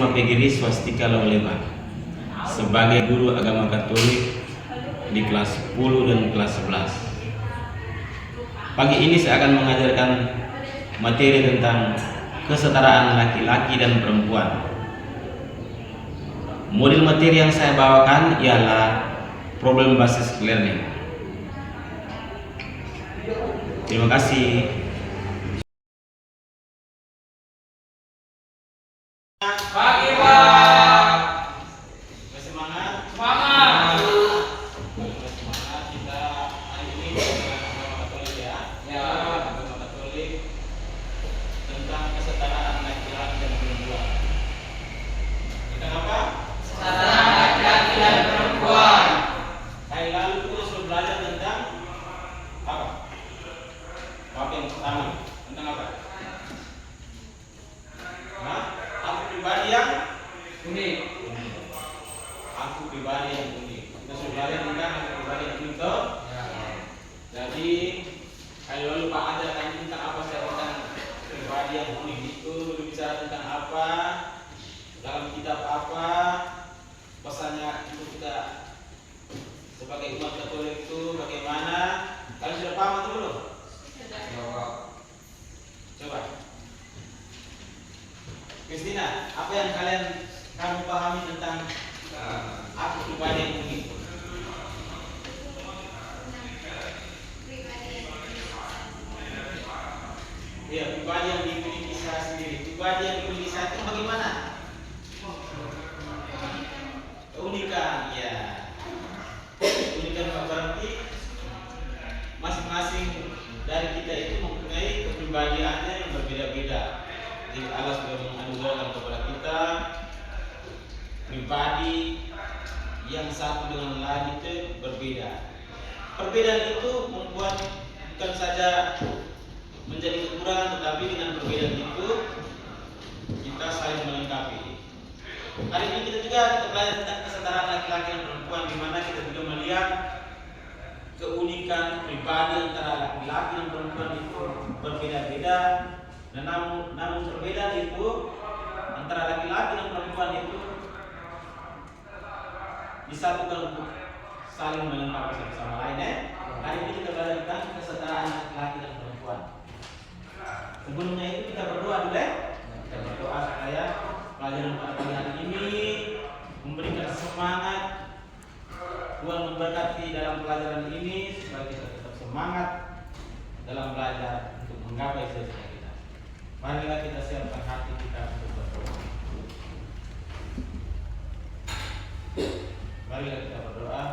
Irma Pegiri Swastika Lawleba sebagai guru agama Katolik di kelas 10 dan kelas 11. Pagi ini saya akan mengajarkan materi tentang kesetaraan laki-laki dan perempuan. Model materi yang saya bawakan ialah problem based learning. Terima kasih. Pagi Pak. Semangat. Semangat. Semangat kita hari ini belajar agama Katolik ya. Ya. Agama Katolik tentang kesetaraan laki-laki dan perempuan. Tentang apa? Kesetaraan laki-laki dan perempuan. Hari lalu kita sudah belajar tentang apa? Bab yang pertama tentang apa? Nah, aku pribadi yang Unik. aku pribadi yang unik. Kita sudah belajar tentang aku pribadi yang unik toh? Ya. Jadi kalau lalu Pak Ada tanya tentang apa saya tentang pribadi yang unik itu berbicara tentang apa dalam kitab apa pesannya itu kita sebagai umat Katolik itu bagaimana? Kalian sudah paham atau belum? Coba. Kristina, apa yang kamu pahami tentang aku pribadi yang unik? Iya, pribadi yang dimiliki saya sendiri. Pribadi yang dimiliki saya itu bagaimana? Keunikan, ya. Keunikan berarti masing-masing dari kita itu mempunyai kepribadiannya yang berbeda-beda. Jadi Allah sudah menganugerahkan kepada kita pribadi yang satu dengan lain itu berbeda. Perbedaan itu membuat bukan saja menjadi kekurangan, tetapi dengan perbedaan itu kita saling melengkapi. Hari ini kita juga belajar tentang kesetaraan laki-laki dan perempuan, di mana kita juga melihat keunikan pribadi antara laki-laki dan perempuan itu berbeda-beda, dan namun perbedaan itu antara laki-laki dan perempuan itu disatukan untuk saling melengkapi satu sama lain. Hari ini kita belajar tentang kesetaraan laki-laki dan perempuan. Sebelumnya itu kita berdoa dulu ya. Kita berdoa supaya pelajaran pada pagi hari ini memberikan semangat. Tuhan memberkati dalam pelajaran ini supaya kita tetap semangat dalam belajar untuk menggapai cita-cita kita. Marilah kita siapkan hati kita untuk berdoa. Marilah kita berdoa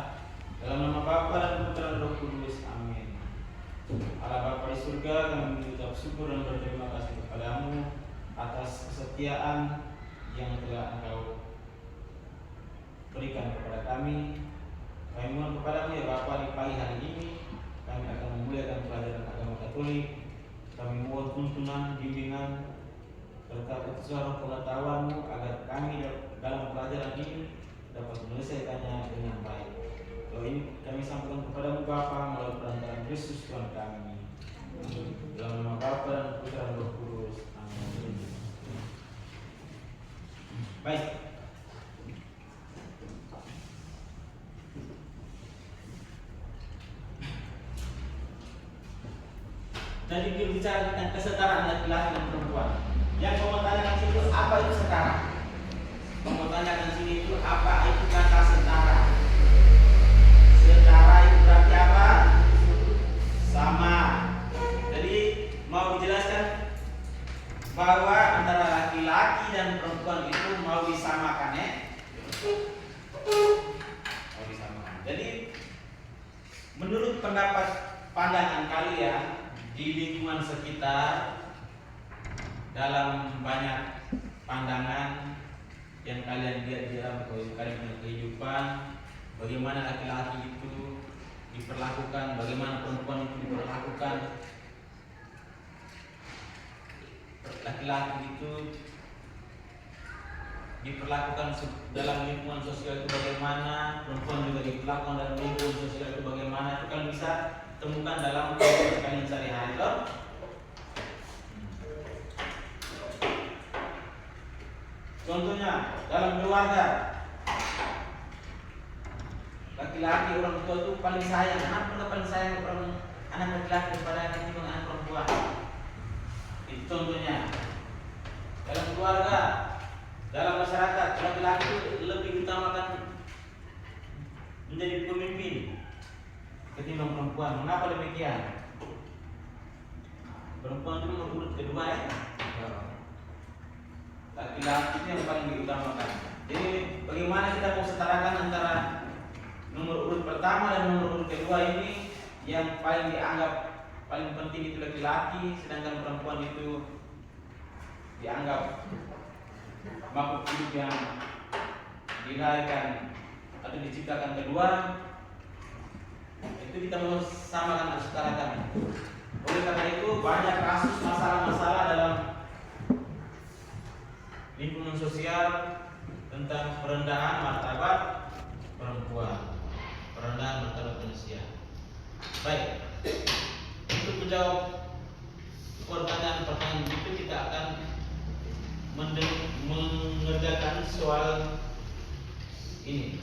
dalam nama Bapa dan Putra dan Roh Kudus. Amin. Allah Bapa di surga, kami mengucap syukur dan berterima kasih kepadamu atas kesetiaan yang telah Engkau berikan kepada kami. Kami mohon kepadamu ya Bapa, di pagi hari ini kami akan memuliakan pelajaran agama Katolik. Kami mohon tuntunan, bimbingan, serta ketujuan roh pengetahuan-Mu agar kami dalam pelajaran ini dapat menyelesaikannya dengan baik. Kalau ini kami sampaikan kepadamu Bapa melalui perantaraan Kristus Tuhan kami. Dalam nama Bapa dan Putra dan Roh Kudus. Amin. Baik. Tadi berbicara tentang kesetaraan laki-laki dan perempuan. Yang kamu tanyakan situ apa itu setara? Kamu tanyakan sini itu apa itu kata setara? Setara itu berarti apa? Sama. Jadi mau dijelaskan bahwa antara laki-laki dan perempuan itu mau disamakan ya? Mau disamakan. Jadi menurut pendapat pandangan kalian di lingkungan sekitar, dalam banyak pandangan yang kalian lihat di dalam kehidupan, bagaimana laki-laki itu diperlakukan, bagaimana perempuan itu diperlakukan. Laki-laki itu diperlakukan dalam lingkungan sosial itu bagaimana, perempuan juga diperlakukan dalam lingkungan sosial itu bagaimana. Itu kalian bisa temukan dalam kehidupan kalian sehari-hari. Contohnya dalam keluarga, laki-laki orang tua itu paling sayang. Kenapa paling sayang orang anak laki-laki daripada ketimbang anak perempuan? Itu contohnya. Dalam keluarga, dalam masyarakat, laki-laki itu lebih utamakan menjadi pemimpin ketimbang perempuan. Mengapa demikian? Perempuan itu nomor urut kedua ya. Laki-laki itu yang paling diutamakan. Jadi bagaimana kita mau setarakan antara nomor urut pertama dan nomor urut kedua ini? Yang paling dianggap paling penting itu laki-laki, sedangkan perempuan itu dianggap makhluk hidup yang dilahirkan atau diciptakan kedua. Itu kita mau samakan atau setarakan. Oleh karena itu banyak kasus masalah-masalah dalam lingkungan sosial tentang perendahan martabat perempuan, perendahan martabat manusia. Baik, untuk menjawab pertanyaan-pertanyaan itu kita akan mengerjakan soal ini.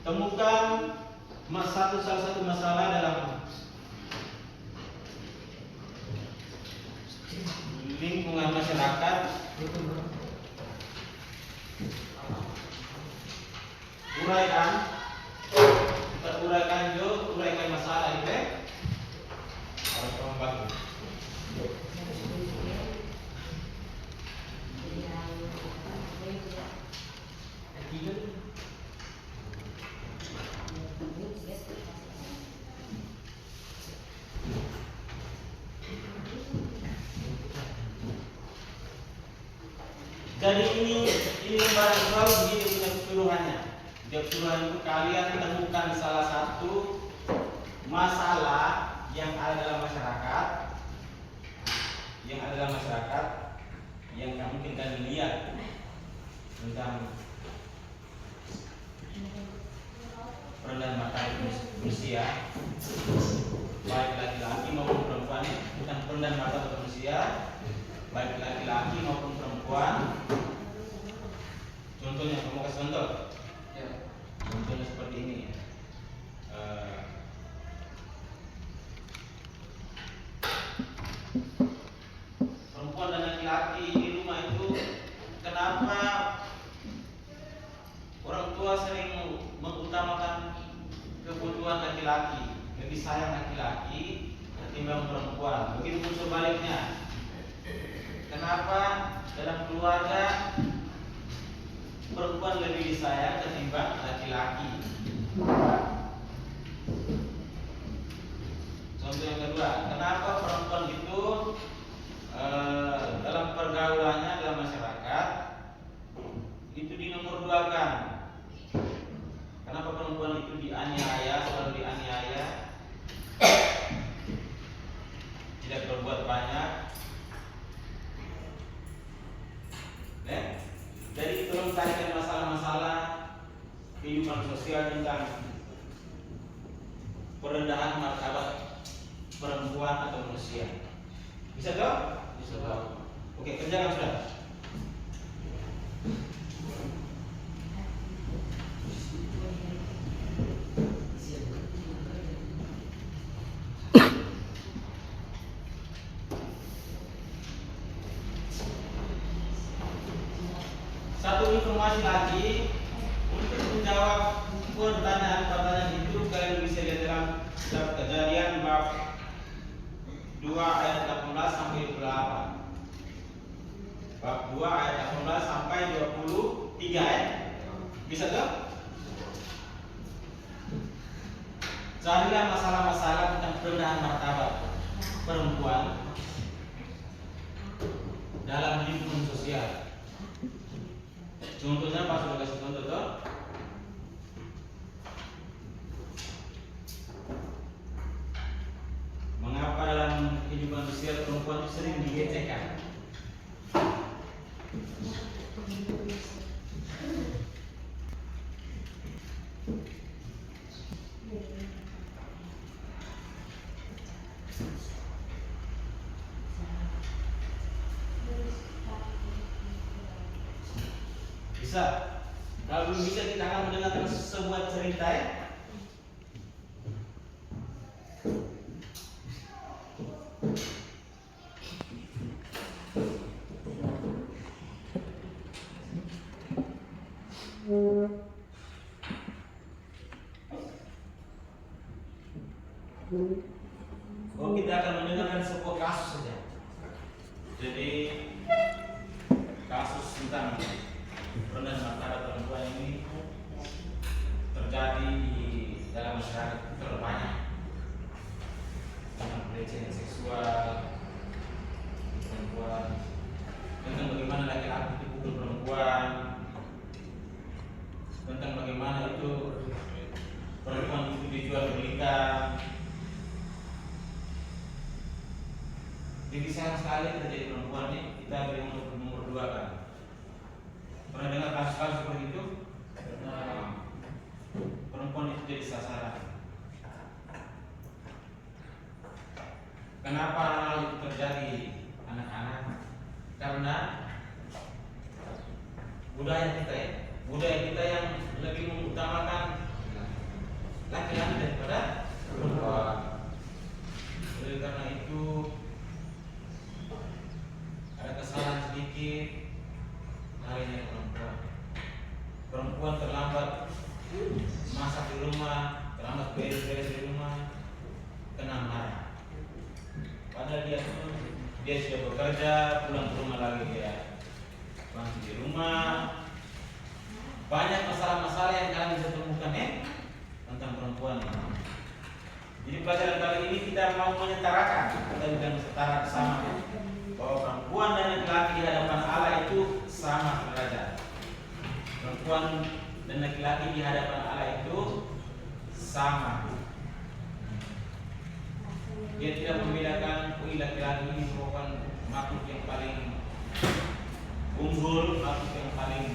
Temukan salah satu masalah dalam lingkungan masyarakat. Uraikan, kita uraikan masalah itu. Harus bagus. Jadi ini lembaran soal begini punya keseluruhannya. Di keseluruhan itu kalian temukan salah satu masalah yang ada dalam masyarakat, yang mungkin kalian lihat tentang perendahan martabat manusia, baik laki-laki maupun perempuan. Bukan perendahan martabat manusia, baik laki-laki maupun perempuan. Contohnya, kamu kasih contoh. Ya. Contohnya seperti ini. Perempuan dan laki-laki di rumah itu, kenapa orang tua sering mengutamakan kebutuhan laki-laki, lebih sayang laki-laki ketimbang perempuan? Begitu pun sebaliknya. Kenapa dalam keluarga perempuan lebih disayang ketimbang laki-laki? Contoh yang kedua, kenapa perempuan itu dalam pergaulannya dalam masyarakat itu dinomorduakan? Kenapa perempuan itu dianiaya, selalu dianiaya, tidak berbuat banyak? Jadi tolong carikan masalah-masalah kehidupan sosial tentang perendahan martabat perempuan atau manusia. Bisa toh? Bisa toh. Oke, kerjakan sudah. Satu informasi lagi, untuk menjawab pertanyaan-pertanyaan itu kalian bisa lihat dalam kitab Kejadian bab 2 ayat 18 sampai 28. Bab 2 ayat 18 sampai 23 ya. Bisa tuh? Carilah masalah-masalah tentang perendahan martabat perempuan dalam lingkungan sosial. Contohnya Pak sudah kasih contoh toh? Mengapa dalam kehidupan sosial perempuan itu sering dilecehkan? Bisa. Kalau belum bisa kita akan mendengarkan sebuah cerita ya. Oh, kita akan mendengarkan sebuah kasus saja. Jadi kasus tentang rendah martabat perempuan ini terjadi di dalam masyarakat terbanyak, tentang pelecehan seksual perempuan, tentang bagaimana laki-laki dipukul perempuan, tentang bagaimana itu perempuan itu dijual belikan. Jadi sayang sekali terjadi perempuan ini, kita beri nomor 2 kan. Pernah dengar kasus-kasus seperti itu? Perempuan itu jadi sasaran. Kenapa hal itu terjadi, anak-anak? Karena budaya kita ya, budaya kita yang lebih mengutamakan laki-laki daripada perempuan. Oleh karena itu ada kesalahan sedikit, harinya perempuan. Perempuan terlambat masak di rumah, terlambat beres-beres di rumah, kena marah. Padahal dia sudah bekerja, pulang ke rumah lagi dia masih di rumah. Banyak masalah-masalah yang kalian bisa temukan ya tentang perempuan. Jadi pelajaran kali ini kita mau menyetarakan, kita bilang setara sama ya, bahwa perempuan dan laki-laki di hadapan Allah itu sama derajat. Perempuan dan laki-laki di hadapan Allah itu sama. Dia tidak membedakan, laki-laki ini merupakan makhluk yang paling unggul, makhluk yang paling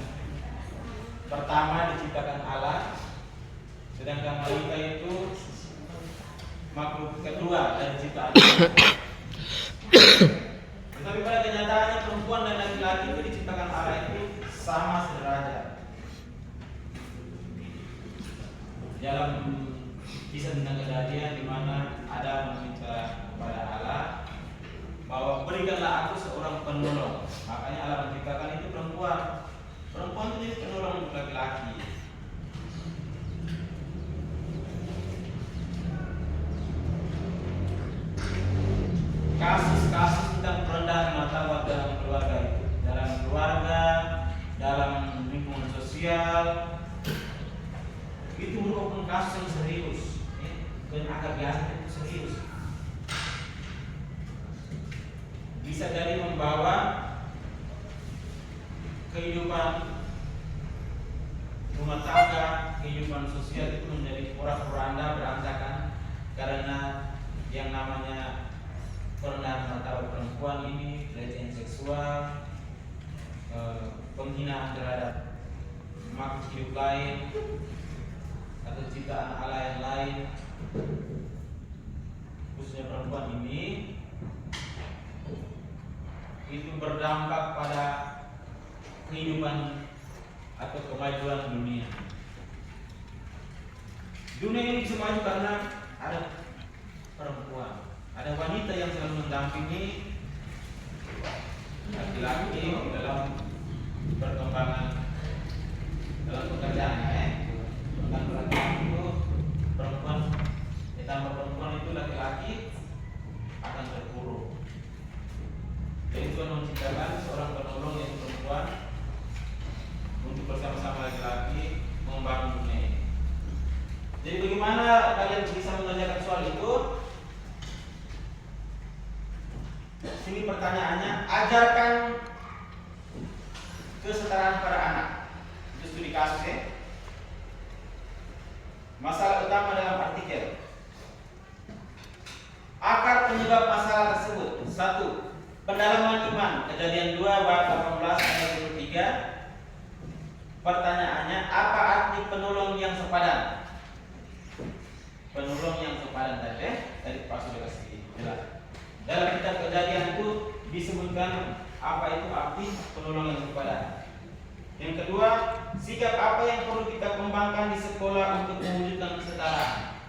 pertama diciptakan Allah, sedangkan wanita itu makhluk kedua dari ciptaan Allah. Tetapi pada kenyataannya perempuan dan laki-laki itu diciptakan Allah itu sama sederajat. Dalam kisah tentang kejadian di mana Adam meminta kepada Allah bahwa berikanlah aku seorang penolong. Makanya Allah menciptakan itu perempuan. Perempuan itu jadi penolong untuk laki-laki. Kasus-kasus tentang perendahan martabat dalam keluarga itu, dalam lingkungan sosial, itu merupakan kasus yang serius, ya, dan agak biasa itu serius. Bisa jadi membawa kehidupan rumah tangga, kehidupan sosial itu menjadi porak-poranda, berantakan karena yang namanya perendahan martabat perempuan ini, pelecehan seksual, penghinaan terhadap makhluk hidup lain atau ciptaan Allah yang lain, khususnya perempuan ini, itu berdampak pada kehidupan atau kemajuan dunia. Dunia ini bisa maju karena ada perempuan, ada wanita yang selalu mendampingi laki-laki dalam perkembangan dalam pekerjaannya. Bukan laki-laki itu perempuan, ditambah perempuan itu laki-laki akan terpuruk. Jadi Tuhan menciptakan seorang penolong yaitu perempuan untuk bersama-sama laki-laki membangun dunia ini. Jadi bagaimana kalian bisa mengerjakan soal itu? Sini pertanyaannya, ajarkan kesetaraan pada anak. Itu studi kasus ya. Masalah utama dalam artikel. Akar penyebab masalah tersebut. 1. Pendalaman iman. Kejadian 2 bab 18 ayat 23. Pertanyaannya, apa arti penolong yang sepadan? Penolong yang sepadan tadi Pak sudah kasih jelas. Dalam kitab Kejadian itu disebutkan apa itu arti penolong yang sepadan. Yang kedua, sikap apa yang perlu kita kembangkan di sekolah untuk mewujudkan kesetaraan?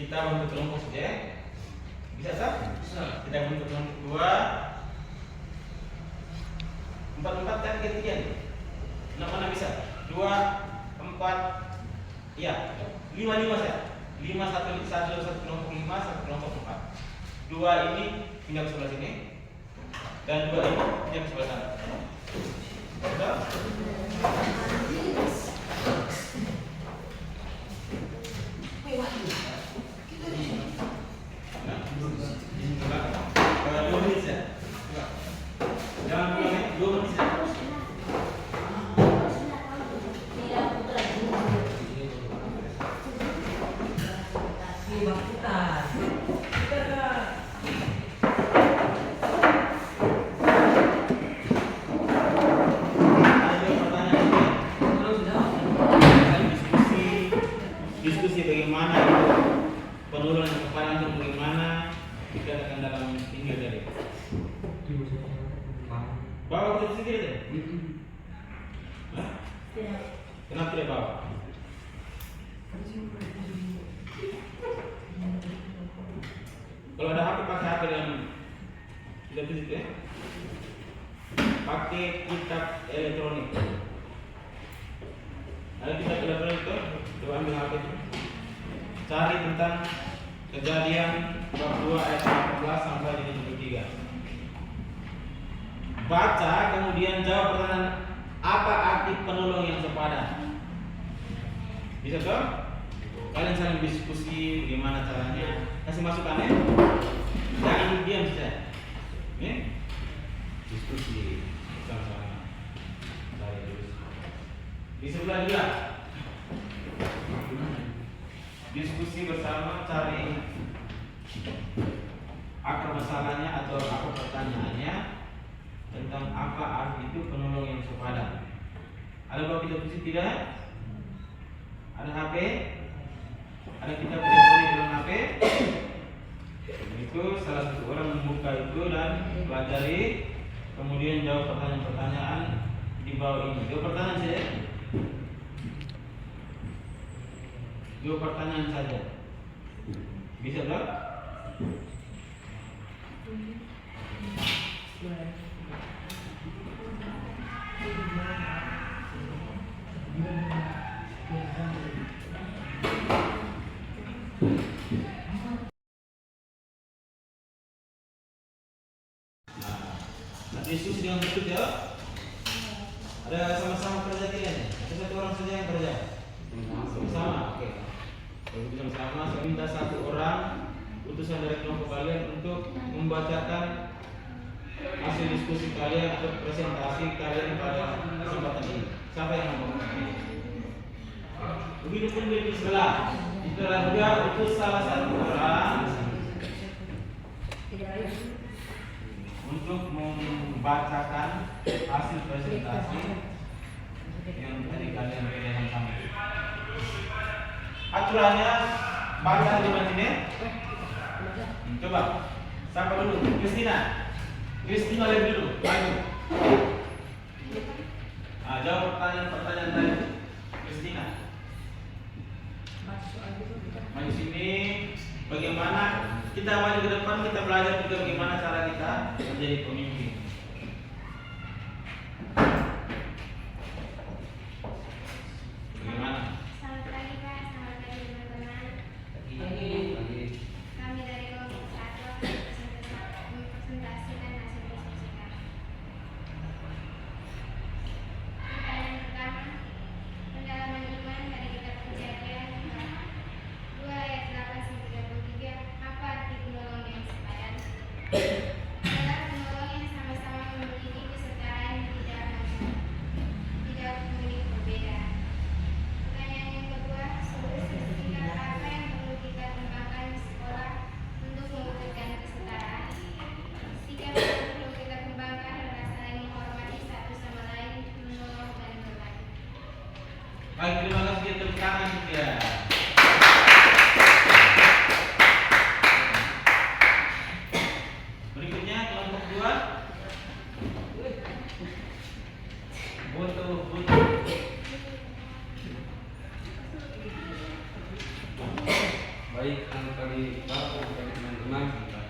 Kita bentuk kelompok saja ya. Bisa sah? Bisa. Kita bentuk kelompok 2 4 dan ketiga nih. Mana bisa? 2 4 iya 5 saya 5 satu kelompok 5 satu kelompok 4. 2 ini pindah ke sebelah sini dan 2 ini pindah ke sebelah sana. Sudah? Nah, 2 menit ya. Jangan 2 menit, 2 menit ya. Diskusi bagaimana penurunan kepadan itu bagaimana dikatakan dalam Injil tadi. Bawa kita sendiri deh. Kenapa tidak bawa? Kalau ada HP pakai HP dan tidak fisik ya. Pakai kitab elektronik. Ada kitab elektronik itu, coba ambil HP itu. Cari tentang Kejadian bab 2 ayat 18 sampai 73. Baca kemudian jawab pertanyaan, apa arti penolong yang sepadan? Bisa toh? Kalian saling diskusi bagaimana caranya, kasih masukan ya. Jangan diam saja. Ini diskusi sama-sama. Di sebelah juga diskusi bersama, cari akar masalahnya atau apa pertanyaannya tentang apa arti itu penolong yang sepadan. Ada bawa kitab fisik tidak? Ada HP? Ada kitab elektronik dalam HP? Itu salah satu orang membuka itu dan pelajari, kemudian jawab pertanyaan-pertanyaan di bawah ini. Jawab pertanyaan saja. Jawab pertanyaan saja. Bisa tak? Nah, diskusi dengan betul ya. Ada sama-sama kerja tidak? Ada satu orang saja yang kerja. Sama, oke. Kalau bersama, saya minta satu orang utusan dari kelompok kalian untuk membacakan hasil diskusi kalian atau presentasi kalian pada kesempatan ini. Siapa yang mau? Begitu pun di sebelah. Itulah juga utus salah satu orang untuk membacakan hasil presentasi yang tadi kalian berikan sama. Aturannya baca di sini. Coba, siapa dulu? Kristina lihat dulu, maju. Nah, jawab pertanyaan tadi, Kristina. Maju sini. Bagaimana kita maju ke depan, kita belajar juga bagaimana cara kita menjadi pemimpin. Bagaimana? Selamat pagi Pak, selamat pagi teman-teman. Kami dari kelompok 1 akan mempresentasikan hasil diskusi kami. Pertanyaan pertama, pendalaman iman dari kitab Kejadian 2 ayat 8 sampai 33. Apa arti penolong yang sepadan? Adalah penolong yang sama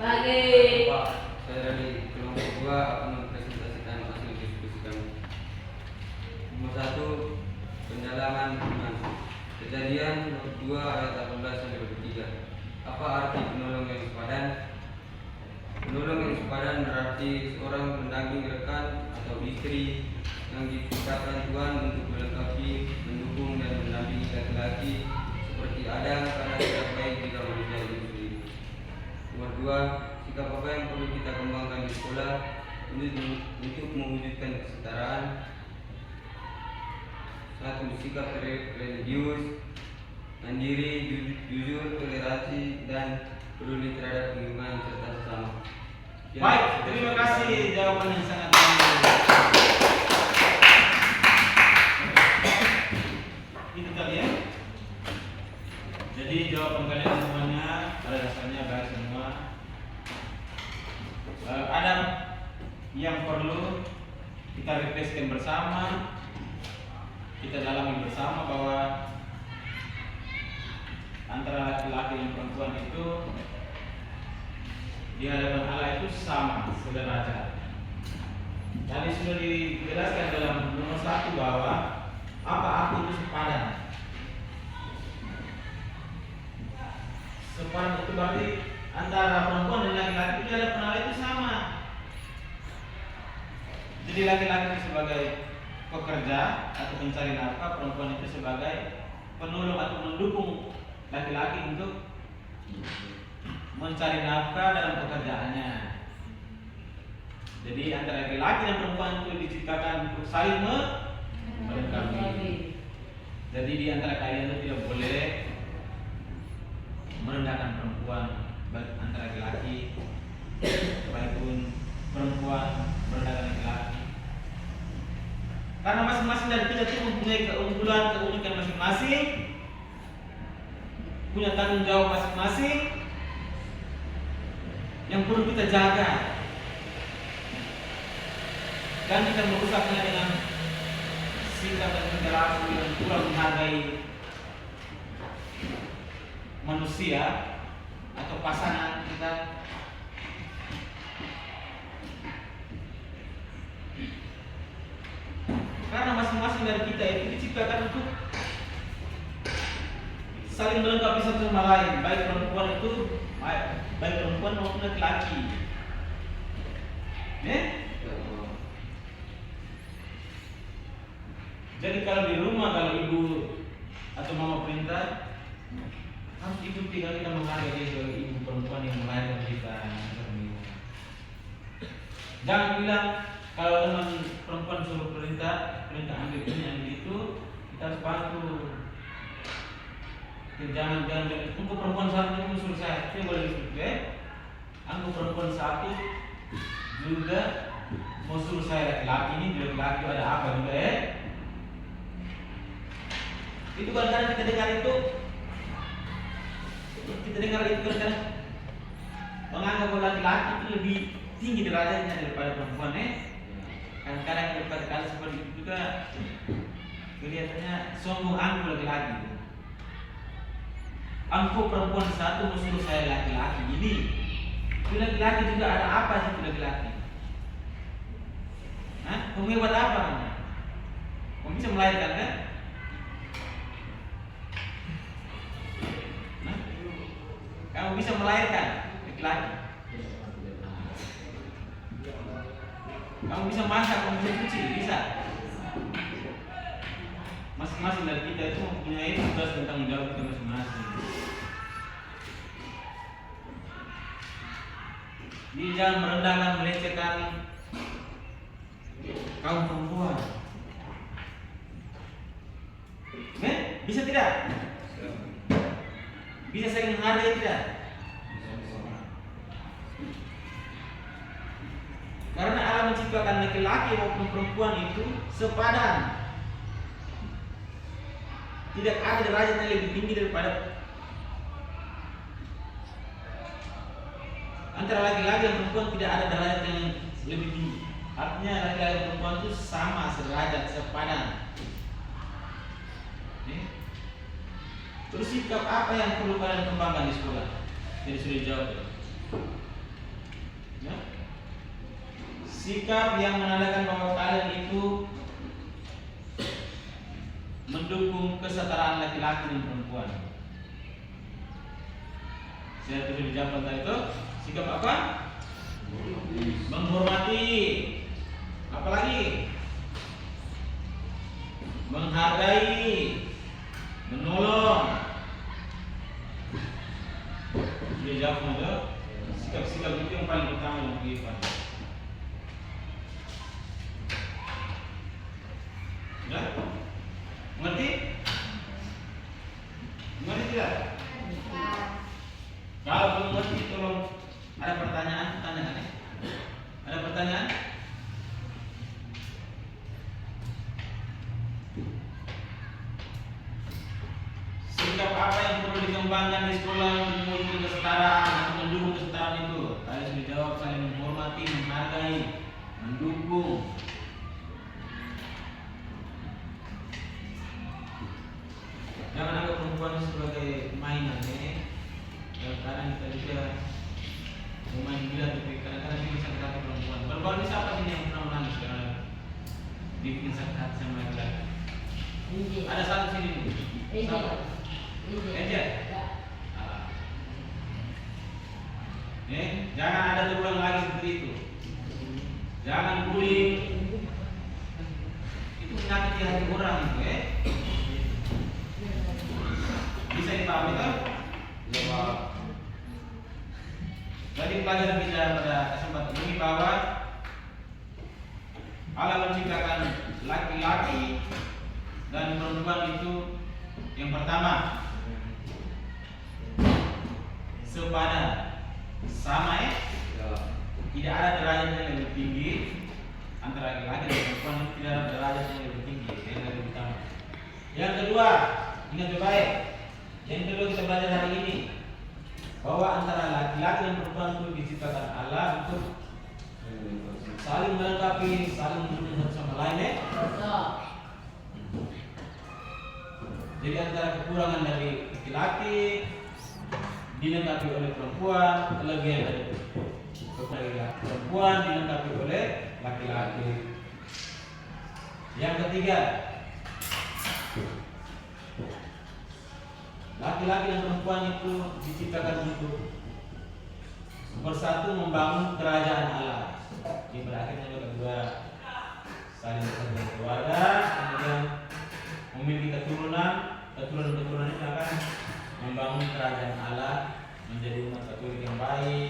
Pagi. Pak, saya dari kelompok 2 akan mempresentasikan hasil diskusi kami. Nomor 1, pendalaman iman. Kejadian nomor 2 ayat 18 sampai 23. Apa arti penolong yang sepadan? Penolong yang sepadan berarti seorang pendamping rekan atau istri yang diciptakan Tuhan untuk melengkapi, mendukung dan mendampingi laki-laki seperti Adam karena tidak baik jika manusia itu sendiri. Nomor 2, sikap apa yang perlu kita kembangkan di sekolah untuk mewujudkan kesetaraan? 1. Sikap religius, mandiri, jujur, toleransi, dan peduli terhadap lingkungan serta sesama. Baik, terima kasih jawaban yang sangat baik. Itu tadi ya. Jadi jawaban kalian semuanya pada dasarnya baik semua. Ada yang perlu kita refleksikan bersama, kita dalami bersama bahwa antara laki-laki dan perempuan itu di hadapan Allah itu sama, sederajat. Tadi sudah dijelaskan dalam nomor 1 bahwa apa arti itu sepadan. Sepadan itu berarti antara perempuan dan laki-laki itu di hadapan Allah itu sama. Jadi laki-laki itu sebagai pekerja atau pencari nafkah, perempuan itu sebagai penolong atau mendukung laki-laki untuk mencari nafkah dalam pekerjaannya. Jadi antara laki-laki dan perempuan itu diciptakan untuk saling melengkapi. Jadi di antara kalian itu tidak boleh merendahkan perempuan, baik antara laki-laki maupun perempuan merendahkan laki-laki. Karena masing-masing dari kita itu mempunyai keunikan masing-masing, punya tanggung jawab masing-masing yang perlu kita jaga. Dan kita merusaknya dengan sikap dan perilaku yang kurang menghargai manusia atau pasangan kita. Karena masing-masing dari kita itu diciptakan untuk saling melengkapi satu sama lain, baik perempuan maupun laki-laki. Jadi kalau di rumah, kalau ibu atau mama perintah, harus ibu tinggal kita menghargai dia sebagai ibu perempuan yang melahirkan kita. Jangan bilang kalau teman perempuan suruh perintah ambil ini, ambil itu, kita harus bantu. Jangan tunggu perempuan satu itu suruh saya, saya boleh disebut anggu perempuan satu juga mau suruh saya laki-laki ini, laki-laki ada apa juga Itu kadang-kadang kita dengar itu kadang-kadang menganggap bahwa laki-laki itu lebih tinggi derajatnya daripada perempuan Kadang-kadang kata-kata seperti itu juga kelihatannya sombong angkuh laki-laki. Angkuh perempuan satu musuh saya laki-laki ini. Itu laki-laki juga ada apa sih itu laki-laki? Kamu hebat apa? Kamu bisa melahirkan kan? Kamu bisa melahirkan laki-laki. Kamu bisa masak, kamu bisa cuci, bisa. Masing-masing dari kita itu mempunyai tugas dan tanggung jawab kita masing-masing. Jadi jangan merendahkan, melecehkan kaum perempuan. Bisa tidak? Bisa saling menghargai tidak? Karena Allah menciptakan laki-laki maupun perempuan itu sepadan. Tidak ada derajat yang lebih tinggi daripada antara laki-laki dan perempuan, tidak ada derajat yang lebih tinggi. Artinya laki-laki dan perempuan itu sama, sederajat, sepadan. Terus sikap apa yang perlu kalian kembangkan di sekolah? Jadi sudah dijawab. sikap yang menandakan bahwa kalian itu mendukung kesetaraan laki-laki dan perempuan. Saya tulis di jawaban tadi itu sikap apa? Menghormati. Apalagi? Menghargai, menolong. Dia jawab itu sikap-sikap itu yang paling utama dalam kehidupan. Ya? Mengerti? Mengerti tidak? Kalau belum mengerti, tolong ada pertanyaan, tanyakan ya. Ada pertanyaan? Sikap apa yang perlu dikembangkan di sekolah untuk mendukung kesetaraan atau mendukung kesetaraan itu? Kalian sudah jawab, saling menghormati, menghargai, mendukung. Jangan anggap perempuan sebagai mainan ya. Kadang kita juga main gila, tapi kadang-kadang kita bisa sakit perempuan. Perempuan ini siapa sih yang pernah menangis karena dibikin sakit hati sama laki-laki? Ada satu sini. Siapa? Angel. Jangan ada terulang lagi seperti itu. Jangan bullying. Itu menyakiti hati orang itu ya. Bisa dipahami kan? Jadi pelajaran kita pada kesempatan ini bahwa Allah menciptakan laki-laki dan perempuan itu yang pertama sepadan, sama ya. Tidak ada derajat yang lebih tinggi antara laki-laki dan perempuan, itu tidak ada derajat yang lebih tinggi, yang lebih utama. Yang kedua, ingat baik. Yang kedua kita belajar hari ini bahwa antara laki-laki dan perempuan itu diciptakan Allah untuk saling melengkapi, saling mendukung satu sama lain ya. Jadi antara kekurangan dari laki-laki dilengkapi oleh perempuan, kelebihan dari perempuan dilengkapi oleh laki-laki. Yang ketiga, laki-laki dan perempuan itu diciptakan untuk bersatu membangun kerajaan Allah. Di berakhirnya kedua saling bekerja keluarga, kemudian memiliki keturunan itu akan membangun kerajaan Allah, menjadi umat Katolik yang baik,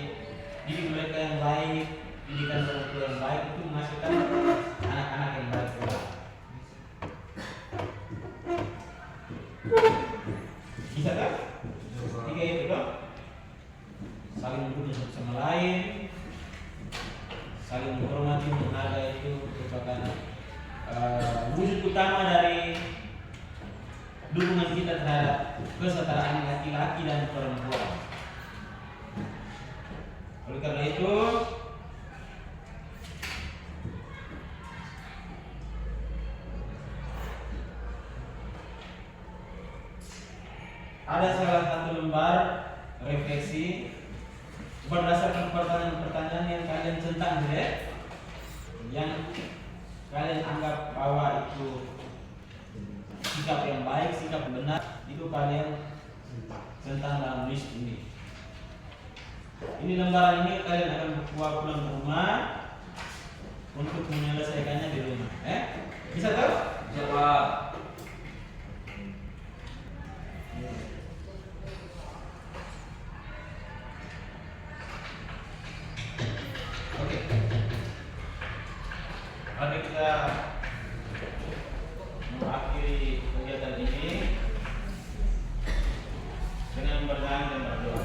didik mereka yang baik, didikan orang tua yang baik itu menghasilkan anak-anak yang baik pula. Bisa kan? Tiga itu dong. Saling mendukung satu sama lain, saling menghormati, menghargai itu merupakan wujud utama dari dukungan kita terhadap kesetaraan laki-laki dan perempuan. Oleh karena itu, ada salah satu lembar refleksi berdasarkan pertanyaan-pertanyaan yang kalian centang ya, yang kalian anggap bahwa itu sikap yang baik, sikap yang benar, itu kalian centang dalam list ini. Ini lembaran ini kalian akan bawa pulang ke rumah untuk menyelesaikannya di rumah. Bisa tahu? Bisa, Pak. Oke. Mari kita mengakhiri kegiatan ini dengan bernyanyi dan berdoa.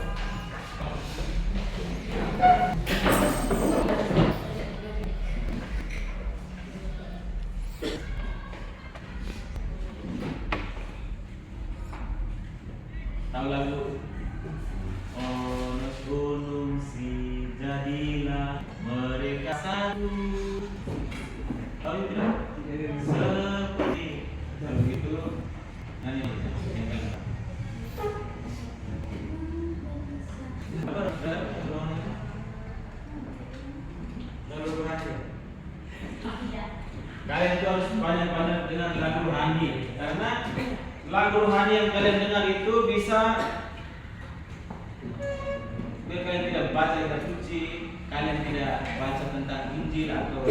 Tahu lagu Onos gunung si jadilah mereka satu. Tahu tidak? Seperti kalau begitu nyanyi yang lain. Apa rohani yang kalian dengar itu bisa biar kalian tidak baca kitab suci, kalian tidak baca tentang Injil atau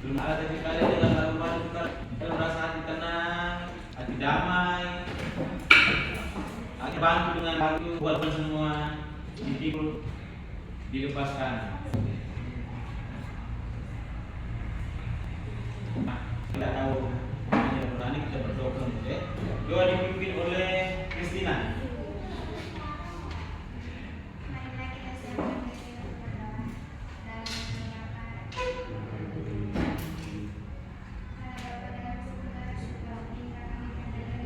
belum ada, tapi kalian dengar lagu baru, kalian merasa hati tenang, hati damai, hati bantu dengan lagu, walaupun semua dipikul dilepaskan. Tidak tahu hanya berani kita berdoa ya. Doa dipimpin oleh Kristina. Marilah kita siapkan diri untuk berdoa dalam menyapa. Karena Bapa dalam segala syukur hingga kami mendengar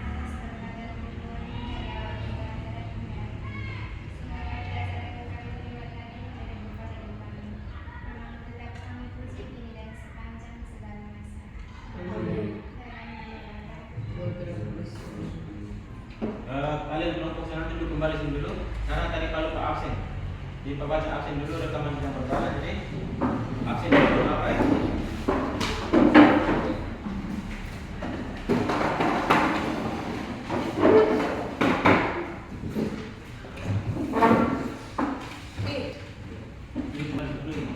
atas berbagai kebutuhan dari awal hingga akhir dunia. Semoga dasar yang kami terima tadi menjadi berkat bagi kami. Nama tetap kami puji kini dan sepanjang segala masa. Amin. Kalian kelompok sekarang duduk kembali sini dulu. Karena tadi kalau Pak absen, di Pak baca absen dulu rekaman yang pertama ini. Absen dulu apa ya? Ini kembali dulu ini.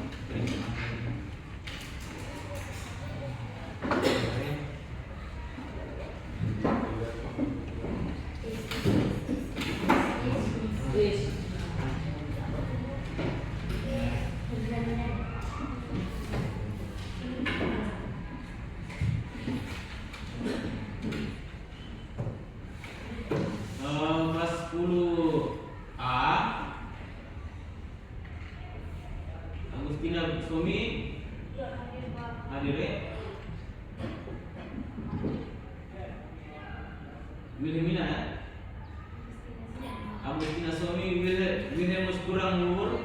Kelas 10A Agustina Sumi hadir ya? Wilhelmina ya? Agustina Sumi Wilhelmus kurang luhur